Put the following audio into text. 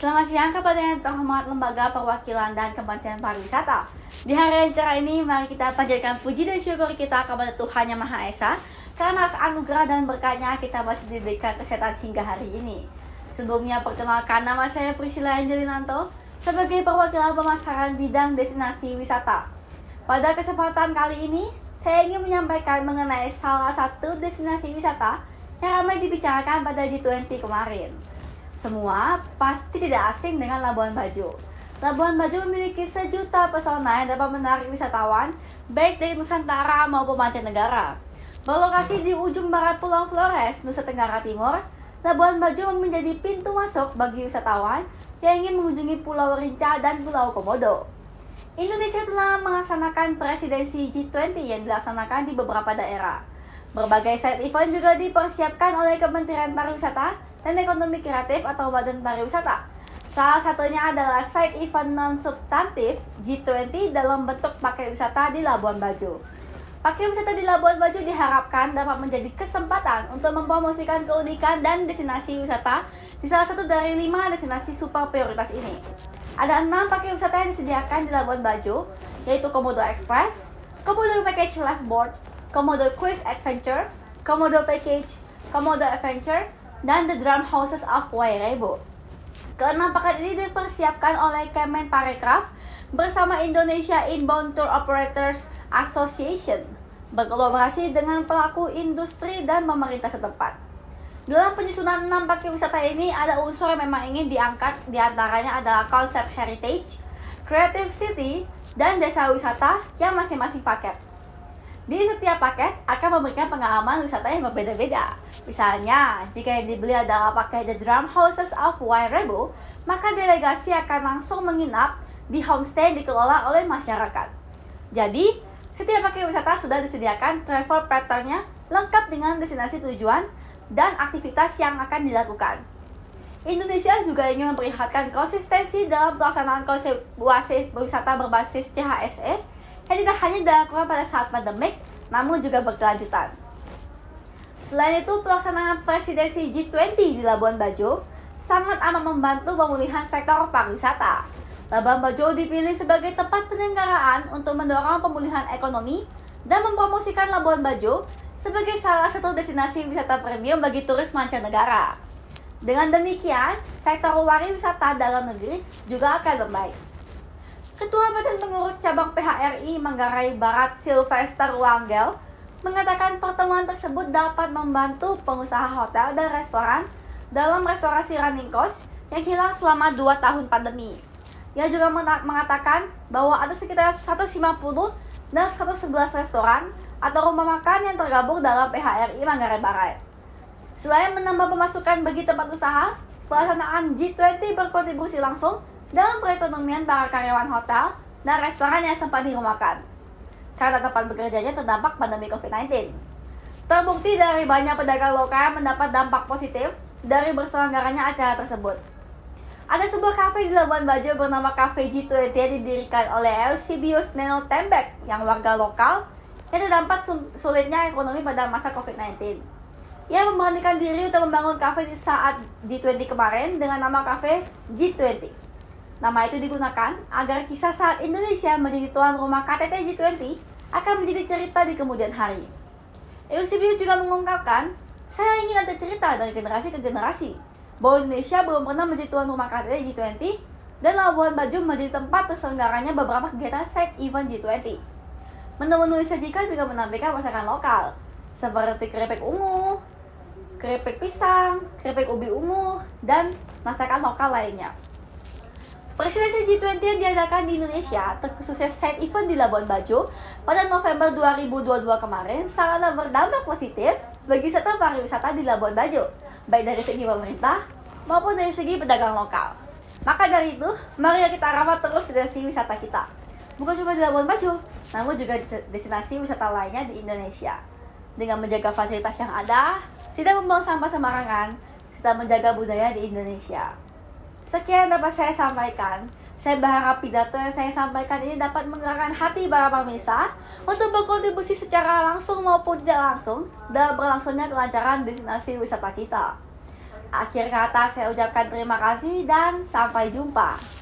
Selamat siang kepada yang terhormat Lembaga Perwakilan dan Kementerian Pariwisata. Di hari yang cerah ini, mari kita panjatkan puji dan syukur kita kepada Tuhan Yang Maha Esa, karena atas anugerah dan berkatnya kita masih diberikan kesehatan hingga hari ini. Sebelumnya, perkenalkan, nama saya Priscilla Angelinanto sebagai perwakilan pemasaran bidang destinasi wisata. Pada kesempatan kali ini, saya ingin menyampaikan mengenai salah satu destinasi wisata yang ramai dibicarakan pada G20 kemarin. Semua pasti tidak asing dengan Labuan Bajo. Labuan Bajo memiliki sejuta pesona yang dapat menarik wisatawan baik dari Nusantara maupun mancanegara. Berlokasi di ujung barat Pulau Flores, Nusa Tenggara Timur, Labuan Bajo menjadi pintu masuk bagi wisatawan yang ingin mengunjungi Pulau Rinca dan Pulau Komodo. Indonesia telah melaksanakan presidensi G20 yang dilaksanakan di beberapa daerah. Berbagai side event juga dipersiapkan oleh Kementerian Pariwisata dan Ekonomi Kreatif atau Badan Pariwisata. Salah satunya adalah side event non-substantif G20 dalam bentuk paket wisata di Labuan Bajo. Paket wisata di Labuan Bajo diharapkan dapat menjadi kesempatan untuk mempromosikan keunikan dan destinasi wisata di salah satu dari 5 destinasi super prioritas ini. Ada 6 paket wisata yang disediakan di Labuan Bajo, yaitu Komodo Express, Komodo Package Lifeboat, Komodo Cruise Adventure, Komodo Package, Komodo Adventure, dan The Drum Houses of Wairebo. Keenam paket ini dipersiapkan oleh Kemenparekraf bersama Indonesia Inbound Tour Operators Association, berkolaborasi dengan pelaku industri dan pemerintah setempat. Dalam penyusunan 6 paket wisata ini, ada unsur yang memang ingin diangkat, diantaranya adalah konsep heritage, creative city, dan desa wisata yang masing-masing paket. Di setiap paket akan memberikan pengalaman wisata yang berbeda-beda. Misalnya, jika yang dibeli adalah paket The Drum Houses of Wairebo, maka delegasi akan langsung menginap di homestay yang dikelola oleh masyarakat. Jadi, setiap paket wisata sudah disediakan travel pattern-nya lengkap dengan destinasi tujuan dan aktivitas yang akan dilakukan. Indonesia juga ingin memperlihatkan konsistensi dalam pelaksanaan konsep wisata berbasis CHSE yang tidak hanya dilakukan pada saat pandemik, namun juga berkelanjutan. Selain itu, pelaksanaan presidensi G20 di Labuan Bajo sangat amat membantu pemulihan sektor pariwisata. Labuan Bajo dipilih sebagai tempat penyelenggaraan untuk mendorong pemulihan ekonomi dan mempromosikan Labuan Bajo sebagai salah satu destinasi wisata premium bagi turis mancanegara. Dengan demikian, sektor pariwisata dalam negeri juga akan membaik. Ketua Badan Pengurus Cabang PHRI Manggarai Barat Sylvester Wanggel mengatakan pertemuan tersebut dapat membantu pengusaha hotel dan restoran dalam restorasi running cost yang hilang selama 2 tahun pandemi. Ia juga mengatakan bahwa ada sekitar 150 dan 111 restoran atau rumah makan yang tergabung dalam PHRI Manggarai Barat. Selain menambah pemasukan bagi tempat usaha, pelaksanaan G20 berkontribusi langsung dalam perekonomian para karyawan hotel dan restoran yang sempat dirumahkan karena tempat bekerjanya terdampak pandemi COVID-19. Terbukti dari banyak pedagang lokal mendapat dampak positif dari berselenggaranya acara tersebut. Ada sebuah kafe di Labuan Bajo bernama Cafe G20 yang didirikan oleh Eusebius Neno Tembek yang warga lokal yang terdampak sulitnya ekonomi pada masa COVID-19. Ia memberanikan diri untuk membangun kafe di saat G20 kemarin dengan nama Cafe G20. Nama itu digunakan agar kisah saat Indonesia menjadi tuan rumah KTT G20 akan menjadi cerita di kemudian hari. Eusebius juga mengungkapkan, saya ingin ada cerita dari generasi ke generasi bahwa Indonesia belum pernah menjadi tuan rumah KTT G20 dan Labuan Bajo menjadi tempat terselenggaranya beberapa kegiatan side event G20. Menu-menu disajikan juga menampilkan masakan lokal seperti keripik ungu, keripik pisang, keripik ubi ungu, dan masakan lokal lainnya. Presidensi G20 yang diadakan di Indonesia, terkhususnya side event di Labuan Bajo pada November 2022 kemarin, sangatlah berdampak positif bagi sektor pariwisata di Labuan Bajo, baik dari segi pemerintah maupun dari segi pedagang lokal. Maka dari itu, mari kita rawat terus destinasi wisata kita. Bukan cuma di Labuan Bajo, namun juga di destinasi wisata lainnya di Indonesia. Dengan menjaga fasilitas yang ada, tidak membuang sampah sembarangan, serta menjaga budaya di Indonesia. Sekian dapat saya sampaikan. Saya berharap pidato yang saya sampaikan ini dapat menggerakkan hati para pemirsa untuk berkontribusi secara langsung maupun tidak langsung dalam berlangsungnya kelancaran destinasi wisata kita. Akhir kata saya ucapkan terima kasih dan sampai jumpa.